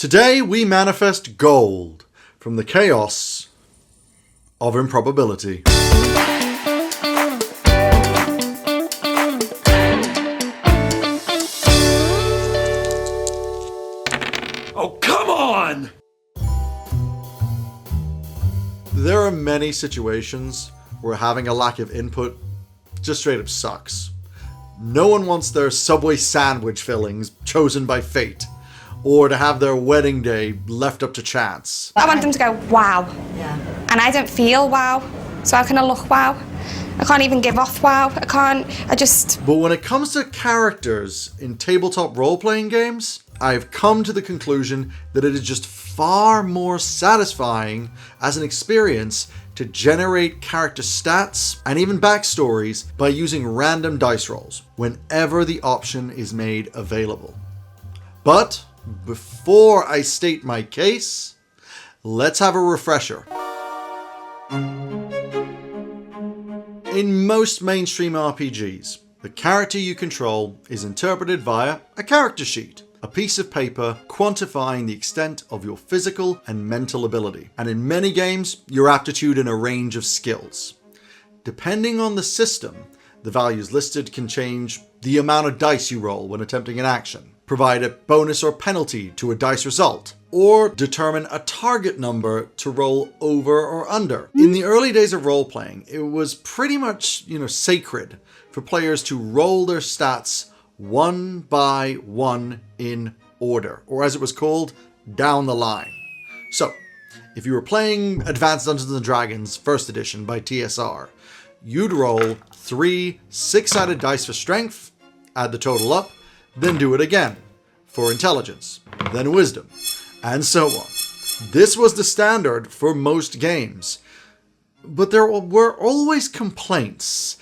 Today we manifest gold from the chaos of improbability. Oh, come on! There are many situations where having a lack of input just straight up sucks. No one wants their Subway sandwich fillings chosen by fate, or to have their wedding day left up to chance. I want them to go, wow. Yeah. And I don't feel wow. So how can I look wow? I can't even give off wow. But when it comes to characters in tabletop role-playing games, I've come to the conclusion that it is just far more satisfying as an experience to generate character stats and even backstories by using random dice rolls whenever the option is made available. But before I state my case, let's have a refresher. In most mainstream RPGs, the character you control is interpreted via a character sheet, a piece of paper quantifying the extent of your physical and mental ability, and in many games, your aptitude in a range of skills. Depending on the system, the values listed can change the amount of dice you roll when attempting an action, provide a bonus or penalty to a dice result, or determine a target number to roll over or under. In the early days of role-playing, it was pretty much, sacred for players to roll their stats one by one in order, or as it was called, down the line. So, if you were playing Advanced Dungeons & Dragons 1st edition by TSR, you'd roll 3 6-sided dice for strength, add the total up, then do it again for intelligence, then wisdom, and so on. This was the standard for most games, but there were always complaints.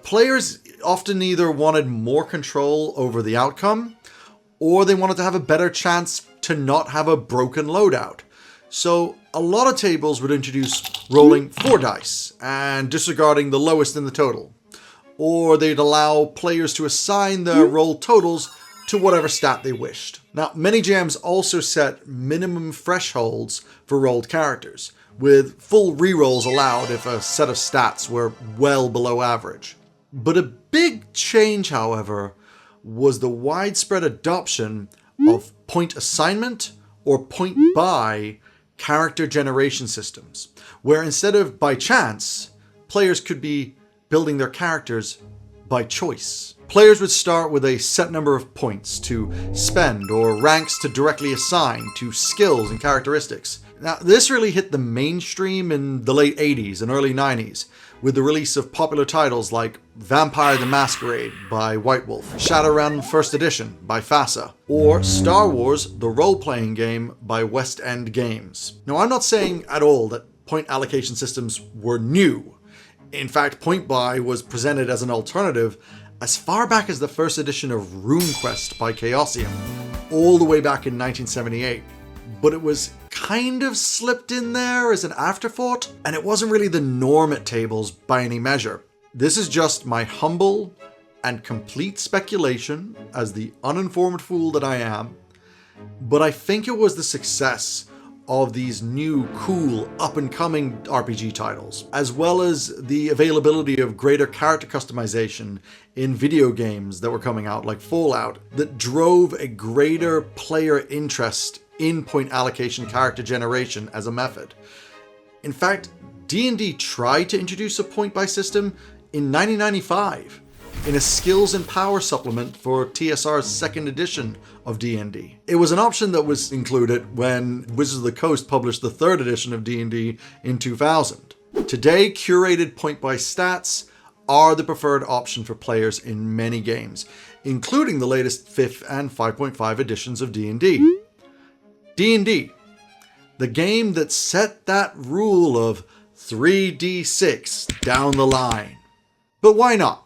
Players often either wanted more control over the outcome, or they wanted to have a better chance to not have a broken loadout. So a lot of tables would introduce rolling 4 dice and disregarding the lowest in the total. Or they'd allow players to assign their roll totals to whatever stat they wished. Now, many GMs also set minimum thresholds for rolled characters, with full rerolls allowed if a set of stats were well below average. But a big change, however, was the widespread adoption of point assignment or point buy character generation systems, where instead of by chance, players could be building their characters by choice. Players would start with a set number of points to spend or ranks to directly assign to skills and characteristics. Now, this really hit the mainstream in the late 80s and early 90s with the release of popular titles like Vampire the Masquerade by White Wolf, Shadowrun 1st Edition by FASA, or Star Wars The Role-Playing Game by West End Games. Now, I'm not saying at all that point allocation systems were new. In fact, point buy was presented as an alternative as far back as the 1st edition of RuneQuest by Chaosium, all the way back in 1978. But it was kind of slipped in there as an afterthought, and it wasn't really the norm at tables by any measure. This is just my humble and complete speculation as the uninformed fool that I am, but I think it was the success of these new, cool, up-and-coming RPG titles, as well as the availability of greater character customization in video games that were coming out, like Fallout, that drove a greater player interest in point allocation character generation as a method. In fact, D&D tried to introduce a point-buy system in 1995 in a skills and power supplement for TSR's 2nd edition of D&D. It was an option that was included when Wizards of the Coast published the 3rd edition of D&D in 2000. Today, curated point-buy stats are the preferred option for players in many games, including the latest 5th and 5.5 editions of D&D. D&D, the game that set that rule of 3d6 down the line. But why not?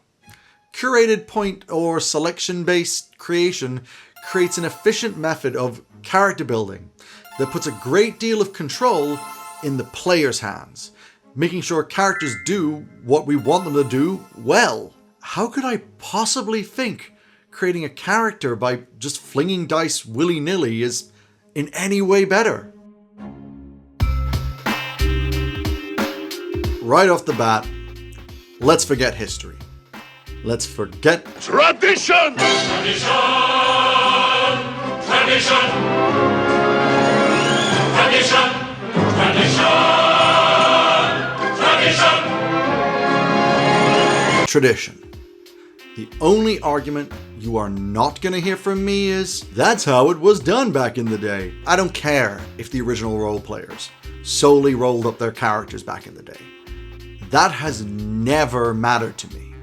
Curated point or selection-based creation creates an efficient method of character building that puts a great deal of control in the player's hands, making sure characters do what we want them to do well. How could I possibly think creating a character by just flinging dice willy-nilly is in any way better. Right off the bat, let's forget history. Let's forget Tradition! Tradition! Tradition! Tradition! Tradition! tradition. The only argument you are not going to hear from me is, that's how it was done back in the day. I don't care if the original role players solely rolled up their characters back in the day. That has never mattered to me.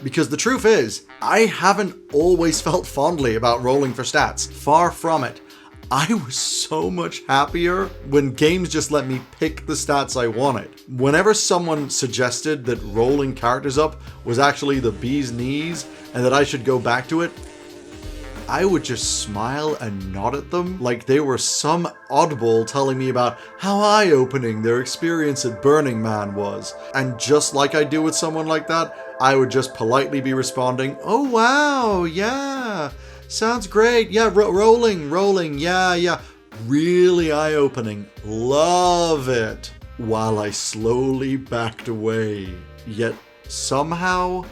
Because the truth is, I haven't always felt fondly about rolling for stats. Far from it. I was so much happier when games just let me pick the stats I wanted. Whenever someone suggested that rolling characters up was actually the bee's knees and that I should go back to it, I would just smile and nod at them like they were some oddball telling me about how eye-opening their experience at Burning Man was. And just like I do with someone like that, I would just politely be responding, "Oh wow, yeah. Sounds great. Yeah, rolling. Yeah. Really eye-opening. Love it." While I slowly backed away. Yet somehow,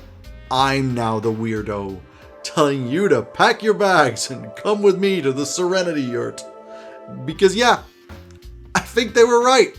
I'm now the weirdo, telling you to pack your bags and come with me to the Serenity Yurt. Because yeah, I think they were right.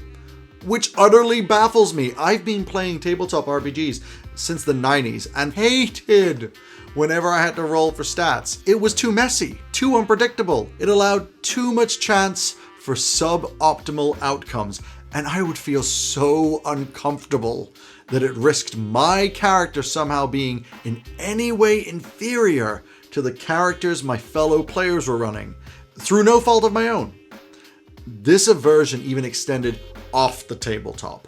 Which utterly baffles me. I've been playing tabletop RPGs since the 90s and hated whenever I had to roll for stats. It was too messy, too unpredictable. It allowed too much chance for suboptimal outcomes, and I would feel so uncomfortable that it risked my character somehow being in any way inferior to the characters my fellow players were running, through no fault of my own. This aversion even extended off the tabletop.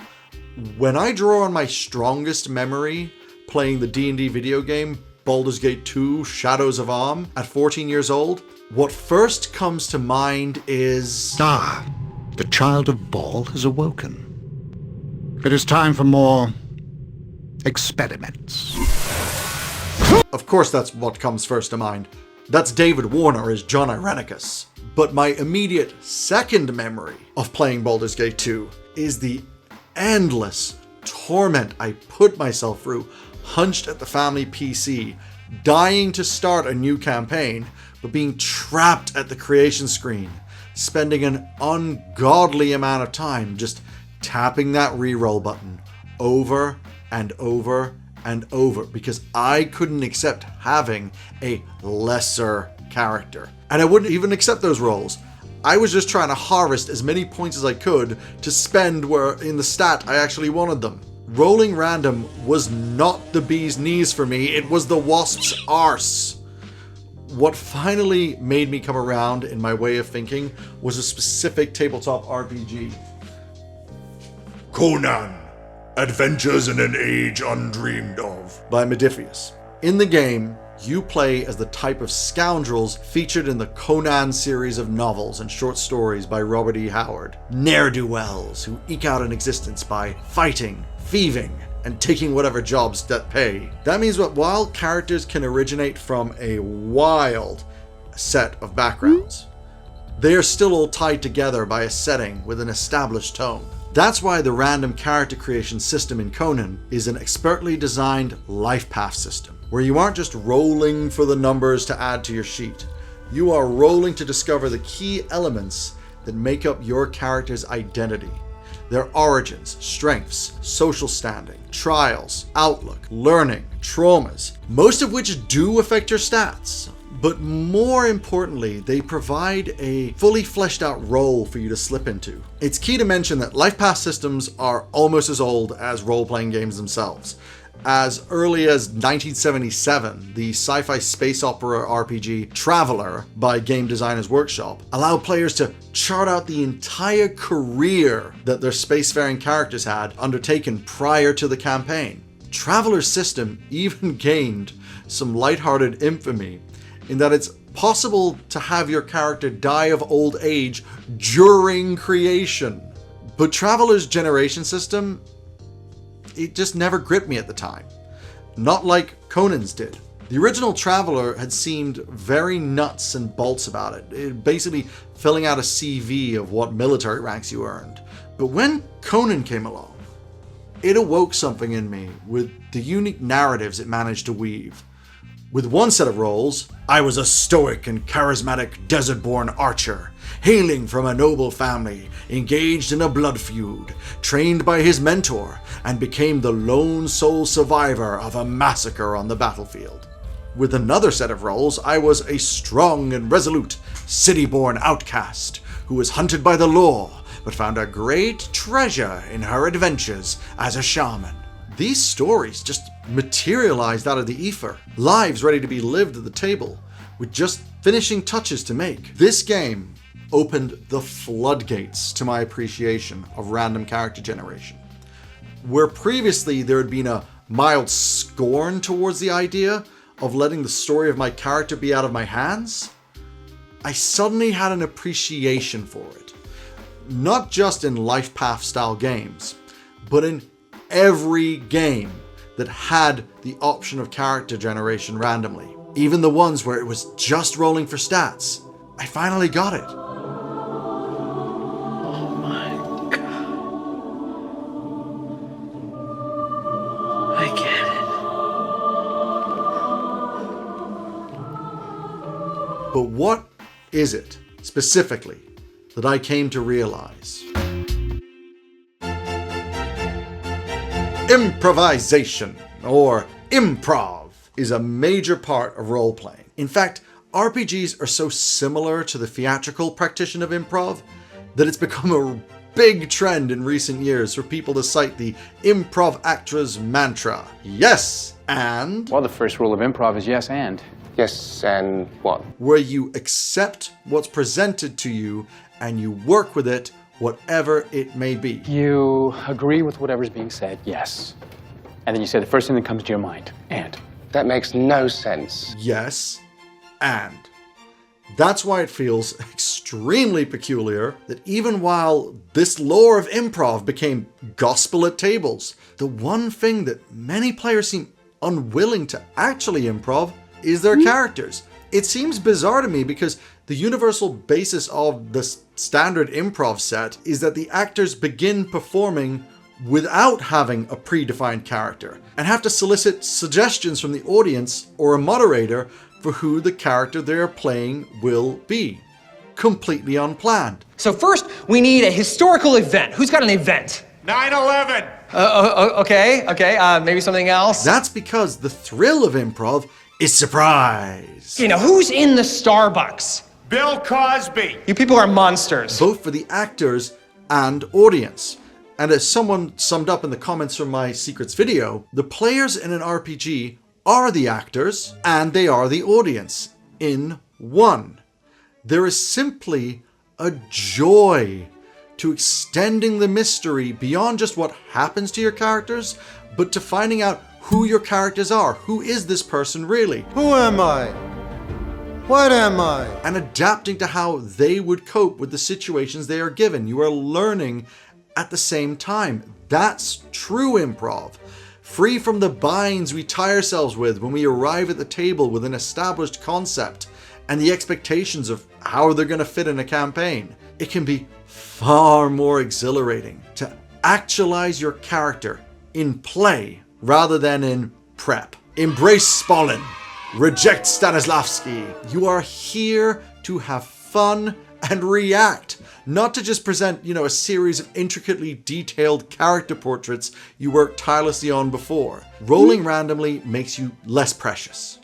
When I draw on my strongest memory playing the D&D video game, Baldur's Gate 2 Shadows of Arm, at 14 years old, what first comes to mind is... Ah, the child of Baal has awoken. It is time for more experiments. Of course that's what comes first to mind. That's David Warner as John Irenicus. But my immediate second memory of playing Baldur's Gate 2 is the endless torment I put myself through, hunched at the family PC, dying to start a new campaign, but being trapped at the creation screen, spending an ungodly amount of time just tapping that reroll button over and over and over because I couldn't accept having a lesser character. And I wouldn't even accept those rolls. I was just trying to harvest as many points as I could to spend where in the stat I actually wanted them. Rolling random was not the bee's knees for me, it was the wasp's arse. What finally made me come around in my way of thinking was a specific tabletop RPG. Conan, Adventures in an Age Undreamed Of. By Modiphius. In the game, you play as the type of scoundrels featured in the Conan series of novels and short stories by Robert E. Howard. Ne'er-do-wells who eke out an existence by fighting, thieving, and taking whatever jobs that pay. That means that while characters can originate from a wild set of backgrounds, they are still all tied together by a setting with an established tone. That's why the random character creation system in Conan is an expertly designed lifepath system, where you aren't just rolling for the numbers to add to your sheet. You are rolling to discover the key elements that make up your character's identity. Their origins, strengths, social standing, trials, outlook, learning, traumas, most of which do affect your stats. But more importantly, they provide a fully fleshed out role for you to slip into. It's key to mention that lifepath systems are almost as old as role-playing games themselves. As early as 1977, the sci-fi space opera RPG Traveller by Game Designers Workshop allowed players to chart out the entire career that their spacefaring characters had undertaken prior to the campaign. Traveller's system even gained some lighthearted infamy in that it's possible to have your character die of old age during creation. But Traveller's generation system, it just never gripped me at the time. Not like Conan's did. The original Traveller had seemed very nuts and bolts about it. It basically filling out a CV of what military ranks you earned. But when Conan came along, it awoke something in me with the unique narratives it managed to weave. With one set of roles, I was a stoic and charismatic desert-born archer, hailing from a noble family, engaged in a blood feud, trained by his mentor, and became the lone sole survivor of a massacre on the battlefield. With another set of roles, I was a strong and resolute, city-born outcast, who was hunted by the law, but found a great treasure in her adventures as a shaman. These stories just materialized out of the ether, lives ready to be lived at the table, with just finishing touches to make. This game opened the floodgates to my appreciation of random character generation. Where previously there had been a mild scorn towards the idea of letting the story of my character be out of my hands, I suddenly had an appreciation for it. Not just in lifepath style games, but in every game that had the option of character generation randomly. Even the ones where it was just rolling for stats. I finally got it. Oh my god. I get it. But what is it, specifically, that I came to realize? Improvisation, or improv, is a major part of role-playing. In fact, RPGs are so similar to the theatrical practice of improv that it's become a big trend in recent years for people to cite the improv actor's mantra. Yes, and... Well, the first rule of improv is yes, and. Yes, and what? Where you accept what's presented to you and you work with it, whatever it may be. You agree with whatever's being said, yes. And then you say the first thing that comes to your mind, and. That makes no sense. Yes, and. That's why it feels extremely peculiar that even while this lore of improv became gospel at tables, the one thing that many players seem unwilling to actually improv is their characters. It seems bizarre to me because the universal basis of the standard improv set is that the actors begin performing without having a predefined character and have to solicit suggestions from the audience or a moderator for who the character they're playing will be. Completely unplanned. So first, we need a historical event. Who's got an event? 9/11! Okay, maybe something else? That's because the thrill of improv is surprise. You know, who's in the Starbucks? Bill Cosby! You people are monsters. Both for the actors and audience. And as someone summed up in the comments from my Secrets video, the players in an RPG are the actors and they are the audience in one. There is simply a joy to extending the mystery beyond just what happens to your characters, but to finding out who your characters are. Who is this person really? Who am I? What am I? And adapting to how they would cope with the situations they are given. You are learning at the same time. That's true improv. Free from the binds we tie ourselves with when we arrive at the table with an established concept and the expectations of how they're going to fit in a campaign. It can be far more exhilarating to actualize your character in play rather than in prep. Embrace Spolin. Reject Stanislavski. You are here to have fun and react, not to just present, a series of intricately detailed character portraits you worked tirelessly on before. Rolling randomly makes you less precious.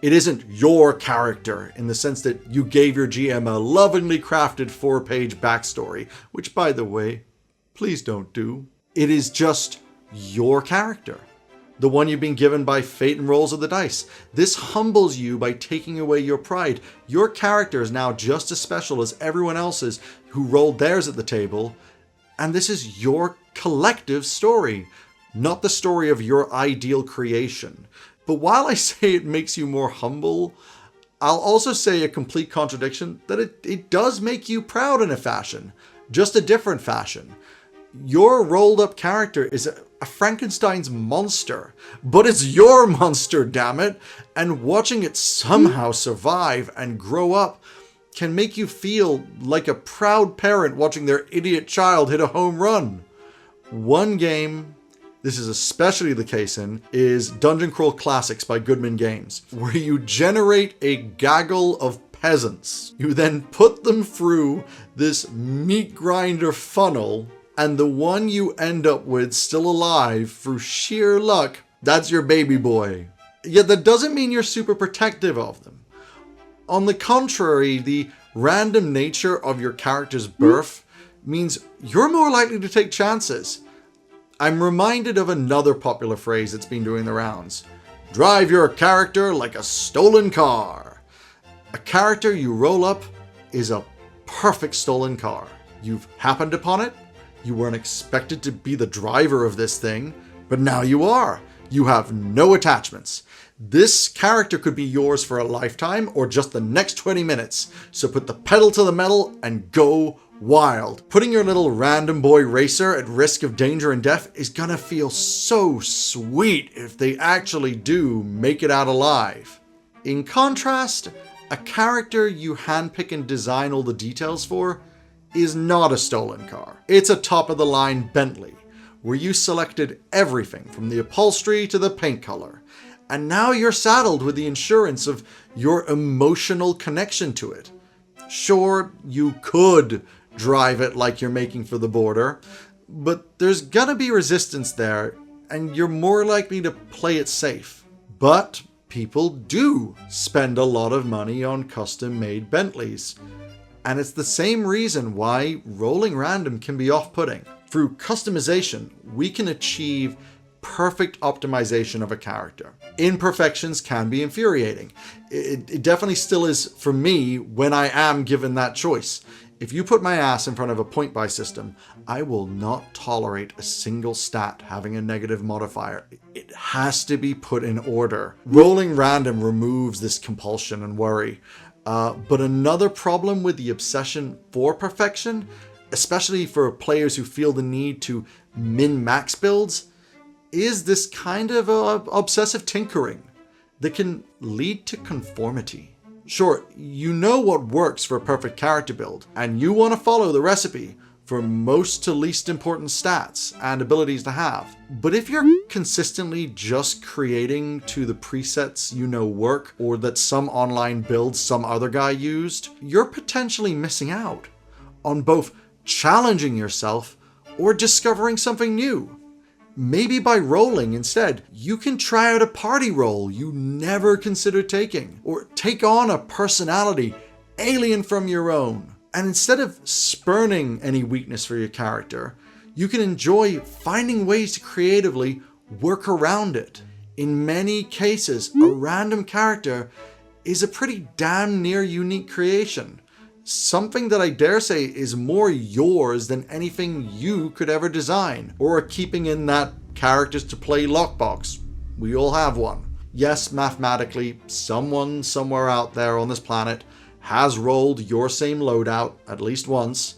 It isn't your character in the sense that you gave your GM a lovingly crafted 4-page backstory, which, by the way, please don't do. It is just your character. The one you've been given by fate and rolls of the dice. This humbles you by taking away your pride. Your character is now just as special as everyone else's who rolled theirs at the table, and this is your collective story, not the story of your ideal creation. But while I say it makes you more humble, I'll also say a complete contradiction that it does make you proud in a fashion, just a different fashion. Your rolled up character is a Frankenstein's monster, but it's your monster, damn it, and watching it somehow survive and grow up can make you feel like a proud parent watching their idiot child hit a home run. One game this is especially the case in is Dungeon Crawl Classics by Goodman Games, where you generate a gaggle of peasants. You then put them through this meat grinder funnel, and the one you end up with still alive through sheer luck, that's your baby boy. Yet that doesn't mean you're super protective of them. On the contrary, the random nature of your character's birth means you're more likely to take chances. I'm reminded of another popular phrase that's been doing the rounds. Drive your character like a stolen car. A character you roll up is a perfect stolen car. You've happened upon it. You weren't expected to be the driver of this thing, but now you are. You have no attachments. This character could be yours for a lifetime or just the next 20 minutes. So put the pedal to the metal and go wild. Putting your little random boy racer at risk of danger and death is gonna feel so sweet if they actually do make it out alive. In contrast, a character you handpick and design all the details for is not a stolen car. It's a top-of-the-line Bentley, where you selected everything from the upholstery to the paint color. And now you're saddled with the insurance of your emotional connection to it. Sure, you could drive it like you're making for the border, but there's gonna be resistance there, and you're more likely to play it safe. But people do spend a lot of money on custom-made Bentleys. And it's the same reason why rolling random can be off-putting. Through customization, we can achieve perfect optimization of a character. Imperfections can be infuriating. It definitely still is for me when I am given that choice. If you put my ass in front of a point buy system, I will not tolerate a single stat having a negative modifier. It has to be put in order. Rolling random removes this compulsion and worry. But another problem with the obsession for perfection, especially for players who feel the need to min-max builds, is this kind of obsessive tinkering that can lead to conformity. Sure, you know what works for a perfect character build, and you want to follow the recipe for most to least important stats and abilities to have. But if you're consistently just creating to the presets you know work, or that some online build some other guy used, you're potentially missing out on both challenging yourself or discovering something new. Maybe by rolling instead, you can try out a party role you never considered taking, or take on a personality alien from your own. And instead of spurning any weakness for your character, you can enjoy finding ways to creatively work around it. In many cases, a random character is a pretty damn near unique creation. Something that I dare say is more yours than anything you could ever design, or keeping in that characters to play lockbox. We all have one. Yes, mathematically, someone somewhere out there on this planet has rolled your same loadout at least once,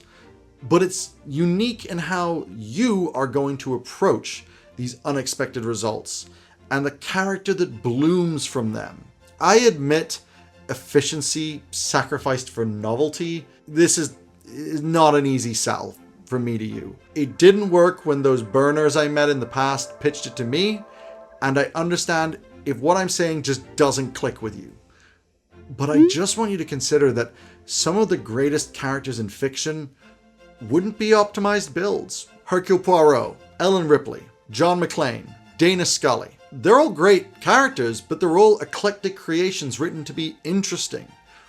but it's unique in how you are going to approach these unexpected results and the character that blooms from them. I admit efficiency sacrificed for novelty. This is not an easy sell from me to you. It didn't work when those burners I met in the past pitched it to me, and I understand if what I'm saying just doesn't click with you. But I just want you to consider that some of the greatest characters in fiction wouldn't be optimized builds. Hercule Poirot, Ellen Ripley, John McClane, Dana Scully. They're all great characters, but they're all eclectic creations written to be interesting,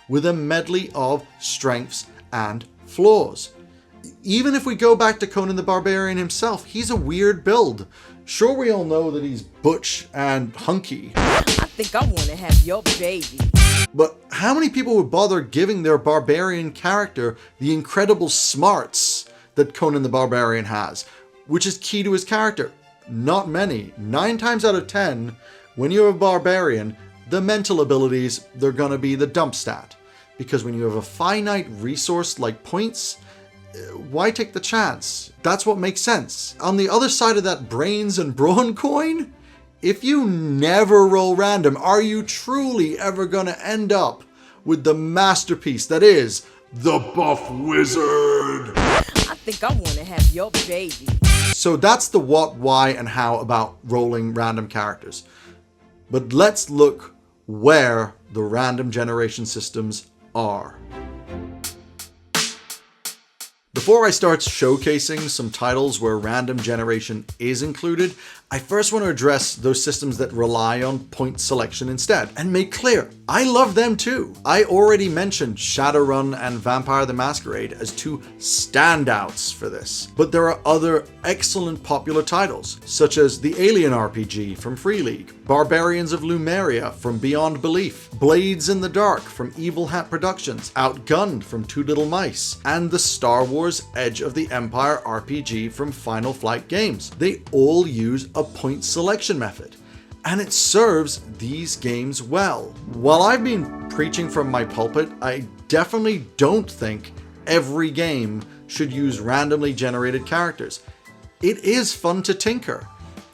with a medley of strengths and flaws. Even if we go back to Conan the Barbarian himself, he's a weird build. Sure, we all know that he's butch and hunky. I think I want to have your baby. But how many people would bother giving their barbarian character the incredible smarts that Conan the Barbarian has, which is key to his character? Not many. 9 times out of 10, when you're a barbarian, the mental abilities, they're gonna be the dump stat. Because when you have a finite resource like points, why take the chance? That's what makes sense. On the other side of that brains and brawn coin, if you never roll random, are you truly ever gonna end up with the masterpiece that is The Buff Wizard. I think I want to have your baby. So that's the what, why, and how about rolling random characters. But let's look where the random generation systems are. Before I start showcasing some titles where random generation is included, I first want to address those systems that rely on point selection instead, and make clear, I love them too. I already mentioned Shadowrun and Vampire the Masquerade as two standouts for this, but there are other excellent popular titles, such as the Alien RPG from Free League, Barbarians of Lumeria from Beyond Belief, Blades in the Dark from Evil Hat Productions, Outgunned from Two Little Mice, and the Star Wars Edge of the Empire RPG from Final Flight Games. They all use a point selection method, and it serves these games well. While I've been preaching from my pulpit, I definitely don't think every game should use randomly generated characters. It is fun to tinker,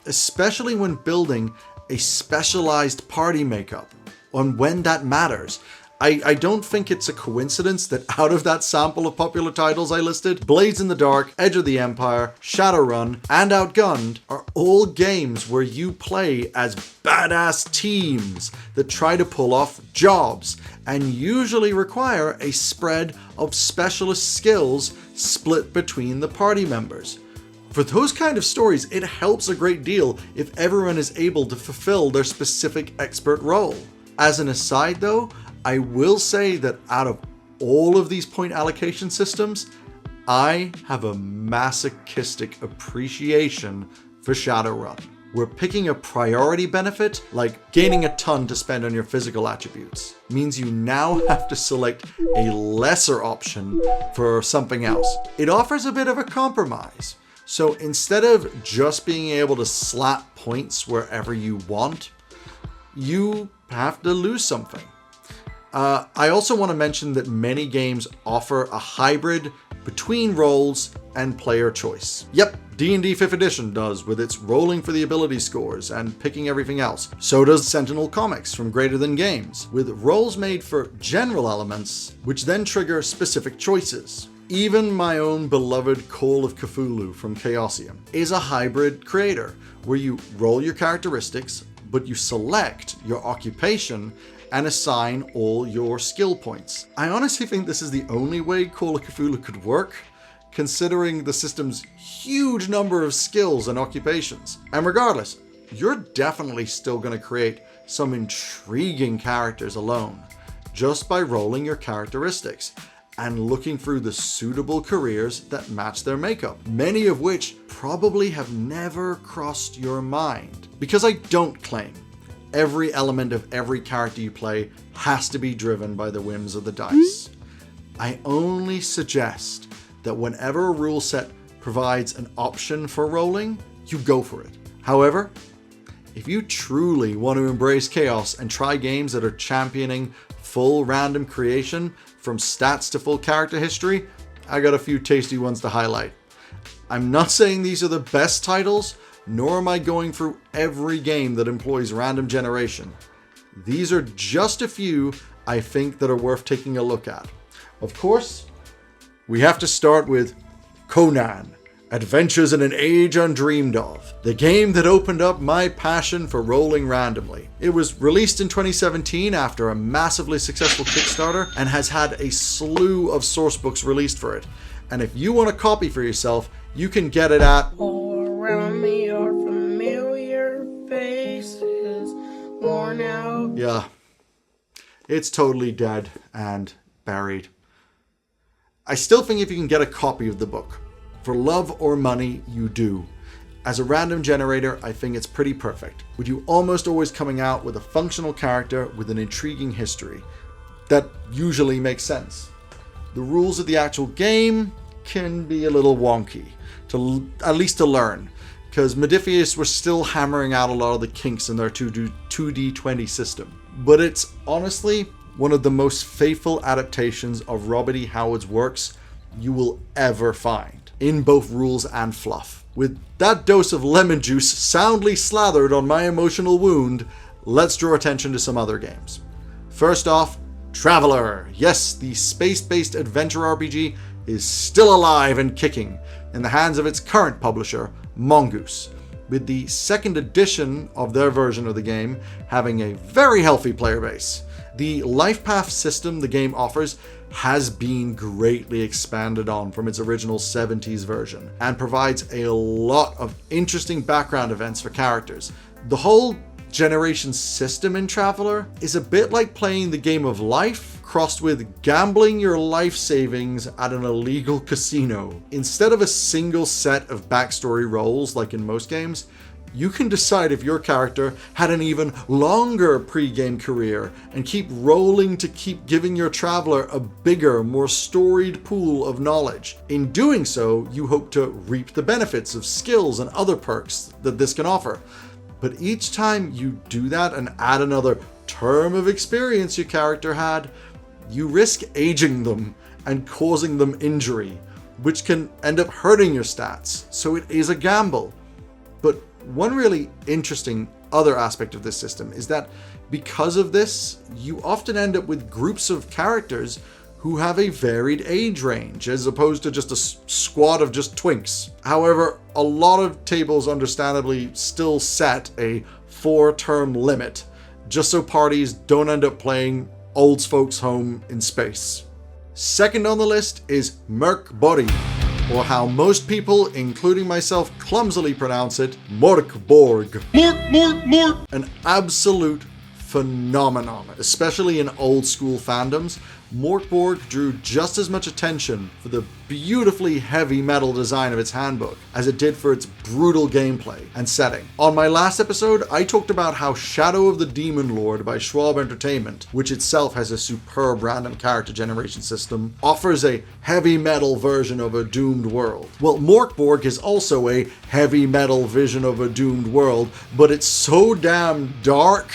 especially when building a specialized party makeup, and when that matters. I don't think it's a coincidence that out of that sample of popular titles I listed, Blades in the Dark, Edge of the Empire, Shadowrun, and Outgunned are all games where you play as badass teams that try to pull off jobs and usually require a spread of specialist skills split between the party members. For those kind of stories, it helps a great deal if everyone is able to fulfill their specific expert role. As an aside though, I will say that out of all of these point allocation systems, I have a masochistic appreciation for Shadowrun. Where picking a priority benefit, like gaining a ton to spend on your physical attributes, means you now have to select a lesser option for something else. It offers a bit of a compromise. So instead of just being able to slap points wherever you want, you have to lose something. I also want to mention that many games offer a hybrid between roles and player choice. Yep, D&D 5th edition does, with its rolling for the ability scores and picking everything else. So does Sentinel Comics from Greater Than Games, with roles made for general elements, which then trigger specific choices. Even my own beloved Call of Cthulhu from Chaosium is a hybrid creator, where you roll your characteristics, but you select your occupation and assign all your skill points. I honestly think this is the only way Call of Cthulhu could work, considering the system's huge number of skills and occupations. And regardless, you're definitely still going to create some intriguing characters alone, just by rolling your characteristics and looking through the suitable careers that match their makeup, many of which probably have never crossed your mind. Because I don't claim every element of every character you play has to be driven by the whims of the dice. I only suggest that whenever a rule set provides an option for rolling, you go for it. However, if you truly want to embrace chaos and try games that are championing full random creation from stats to full character history, I got a few tasty ones to highlight. I'm not saying these are the best titles, nor am I going through every game that employs random generation. These are just a few I think that are worth taking a look at. Of course, we have to start with Conan, Adventures in an Age Undreamed Of, the game that opened up my passion for rolling randomly. It was released in 2017 after a massively successful Kickstarter and has had a slew of sourcebooks released for it. And if you want a copy for yourself, you can get it at Around me are familiar faces, worn out. Yeah, it's totally dead and buried. I still think if you can get a copy of the book, for love or money, you do. As a random generator, I think it's pretty perfect, with you almost always coming out with a functional character with an intriguing history. That usually makes sense. The rules of the actual game can be a little wonky, at least to learn, because Modiphius were still hammering out a lot of the kinks in their 2D20 system. But it's honestly one of the most faithful adaptations of Robert E. Howard's works you will ever find, in both rules and fluff. With that dose of lemon juice soundly slathered on my emotional wound, let's draw attention to some other games. First off, Traveler. Yes, the space-based adventure RPG is still alive and kicking in the hands of its current publisher, Mongoose, with the second edition of their version of the game having a very healthy player base. The lifepath system the game offers has been greatly expanded on from its original 70s version and provides a lot of interesting background events for characters. The whole generation system in Traveler is a bit like playing the game of life crossed with gambling your life savings at an illegal casino. Instead of a single set of backstory roles like in most games, you can decide if your character had an even longer pre-game career and keep rolling to keep giving your traveler a bigger, more storied pool of knowledge. In doing so, you hope to reap the benefits of skills and other perks that this can offer. But each time you do that and add another term of experience your character had, you risk aging them and causing them injury, which can end up hurting your stats. So it is a gamble. But one really interesting other aspect of this system is that because of this, you often end up with groups of characters who have a varied age range, as opposed to just a squad of just twinks. However, a lot of tables understandably still set a 4-term limit, just so parties don't end up playing old folks home in space. Second on the list is MÖRK, or how most people, including myself, clumsily pronounce it, Borg. An absolute phenomenon, especially in old school fandoms. Borg drew just as much attention for the beautifully heavy metal design of its handbook as it did for its brutal gameplay and setting. On my last episode, I talked about how Shadow of the Demon Lord by Schwab Entertainment, which itself has a superb random character generation system, offers a heavy metal version of a doomed world. Well, Borg is also a heavy metal vision of a doomed world, but it's so damn dark,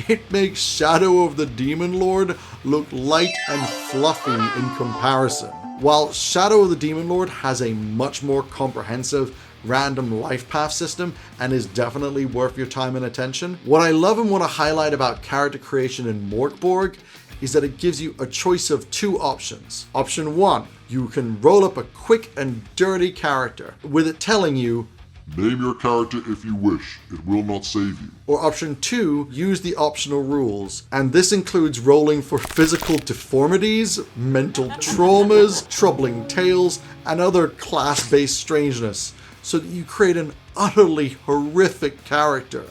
it makes Shadow of the Demon Lord look light and fluffy in comparison. While Shadow of the Demon Lord has a much more comprehensive random life path system and is definitely worth your time and attention, what I love and want to highlight about character creation in Borg is that it gives you a choice of 2 options. Option 1, you can roll up a quick and dirty character, with it telling you, Name your character if you wish. It will not save you. Or option 2, use the optional rules. And this includes rolling for physical deformities, mental traumas, troubling tales, and other class-based strangeness, so that you create an utterly horrific character.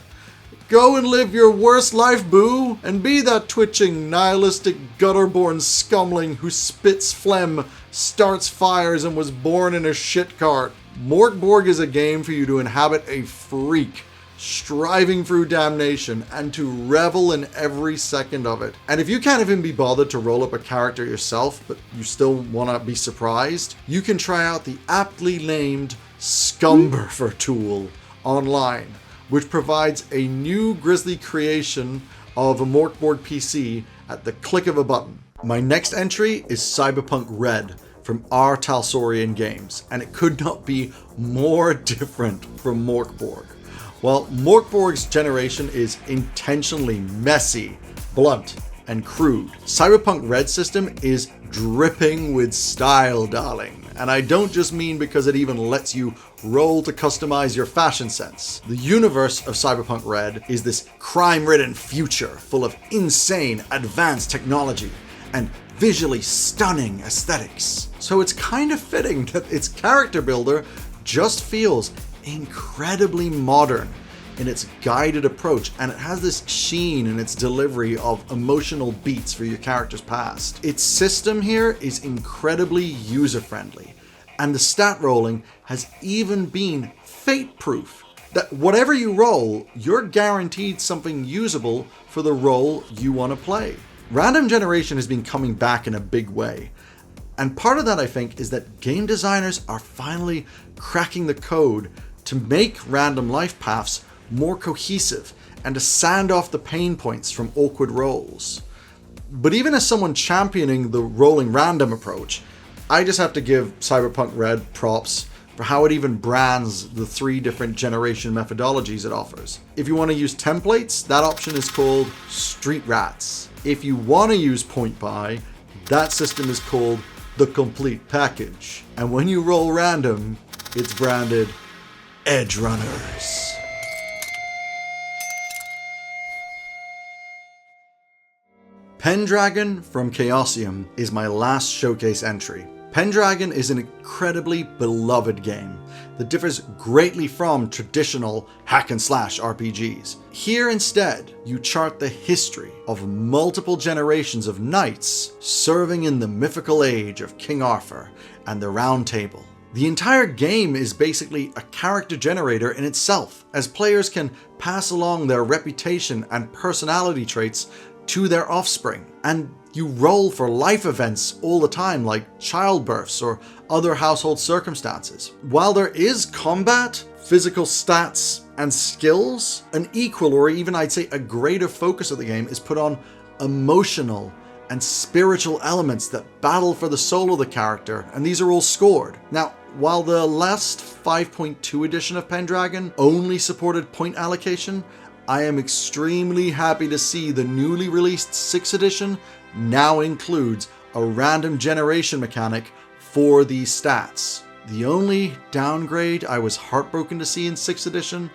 Go and live your worst life, boo, and be that twitching, nihilistic, gutter-born scumling who spits phlegm, starts fires, and was born in a shit cart. Borg is a game for you to inhabit a freak, striving through damnation, and to revel in every second of it. And if you can't even be bothered to roll up a character yourself, but you still want to be surprised, you can try out the aptly named Scumberfer tool online, which provides a new grisly creation of a Borg PC at the click of a button. My next entry is Cyberpunk RED from R. Talsorian Games, and it could not be more different from Borg. While Borg's generation is intentionally messy, blunt, and crude, Cyberpunk RED system is dripping with style, darling. And I don't just mean because it even lets you roll to customize your fashion sense. The universe of Cyberpunk RED is this crime-ridden future full of insane advanced technology and visually stunning aesthetics. So it's kind of fitting that its character builder just feels incredibly modern in its guided approach, and it has this sheen in its delivery of emotional beats for your character's past. Its system here is incredibly user-friendly, and the stat rolling has even been fate-proof. That whatever you roll, you're guaranteed something usable for the role you want to play. Random generation has been coming back in a big way. And part of that, I think, is that game designers are finally cracking the code to make random life paths more cohesive and to sand off the pain points from awkward rolls. But even as someone championing the rolling random approach, I just have to give Cyberpunk RED props for how it even brands the 3 different generation methodologies it offers. If you want to use templates, that option is called Street Rats. If you want to use point buy, that system is called the complete package. And when you roll random, it's branded Edge Runners. Pendragon from Chaosium is my last showcase entry. Pendragon is an incredibly beloved game that differs greatly from traditional hack and slash RPGs. Here instead, you chart the history of multiple generations of knights serving in the mythical age of King Arthur and the Round Table. The entire game is basically a character generator in itself, as players can pass along their reputation and personality traits to their offspring, and you roll for life events all the time, like childbirths or other household circumstances. While there is combat, physical stats, and skills, an equal, or even I'd say a greater focus of the game is put on emotional and spiritual elements that battle for the soul of the character, and these are all scored. Now, while the last 5.2 edition of Pendragon only supported point allocation, I am extremely happy to see the newly released 6th edition now includes a random generation mechanic for these stats. The only downgrade I was heartbroken to see in 6th edition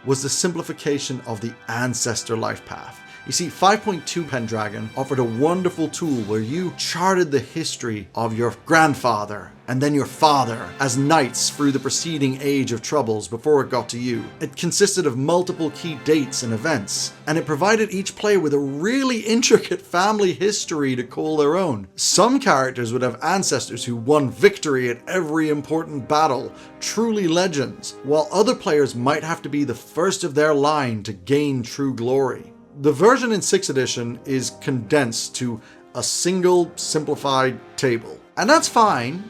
was the simplification of the ancestor life path. You see, 5.2 Pendragon offered a wonderful tool where you charted the history of your grandfather and then your father as knights through the preceding age of troubles before it got to you. It consisted of multiple key dates and events, and it provided each player with a really intricate family history to call their own. Some characters would have ancestors who won victory at every important battle, truly legends, while other players might have to be the first of their line to gain true glory. The version in 6th edition is condensed to a single simplified table, and that's fine,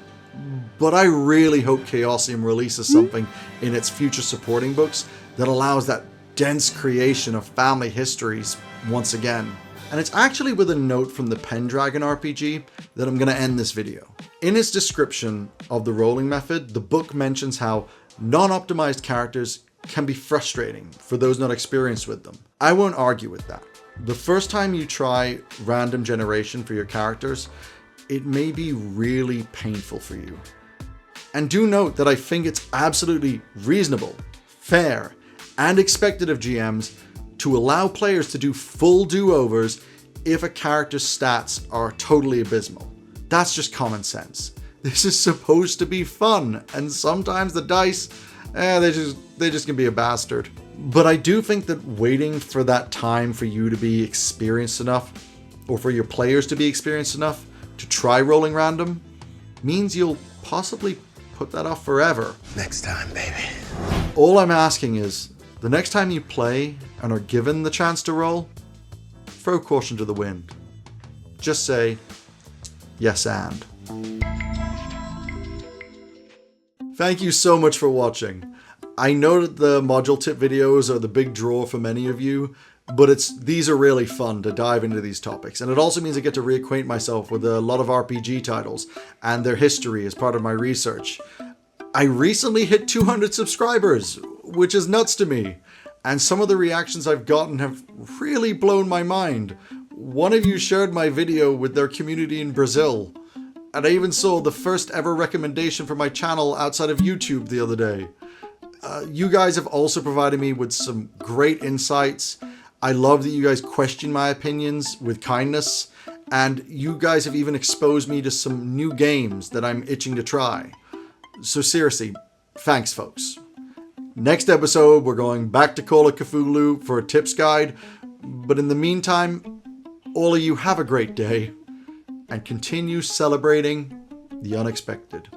but I really hope Chaosium releases something in its future supporting books that allows that dense creation of family histories once again. And it's actually with a note from the Pendragon RPG that I'm going to end this video. In its description of the rolling method, the book mentions how non-optimized characters can be frustrating for those not experienced with them. I won't argue with that. The first time you try random generation for your characters, it may be really painful for you. And do note that I think it's absolutely reasonable, fair, and expected of GMs to allow players to do full do-overs if a character's stats are totally abysmal. That's just common sense. This is supposed to be fun, and sometimes the dice, they just can be a bastard. But I do think that waiting for that time for you to be experienced enough, or for your players to be experienced enough to try rolling random, means you'll possibly put that off forever. Next time, baby. All I'm asking is, the next time you play and are given the chance to roll, throw caution to the wind. Just say, yes and. Thank you so much for watching. I know that the module tip videos are the big draw for many of you, but these are really fun to dive into these topics. And it also means I get to reacquaint myself with a lot of RPG titles and their history as part of my research. I recently hit 200 subscribers, which is nuts to me. And some of the reactions I've gotten have really blown my mind. One of you shared my video with their community in Brazil. And I even saw the first ever recommendation for my channel outside of YouTube the other day. You guys have also provided me with some great insights. I love that you guys question my opinions with kindness, and you guys have even exposed me to some new games that I'm itching to try. So seriously, thanks folks. Next episode, we're going back to Call of Cthulhu for a tips guide, but in the meantime, all of you have a great day, and continue celebrating the unexpected.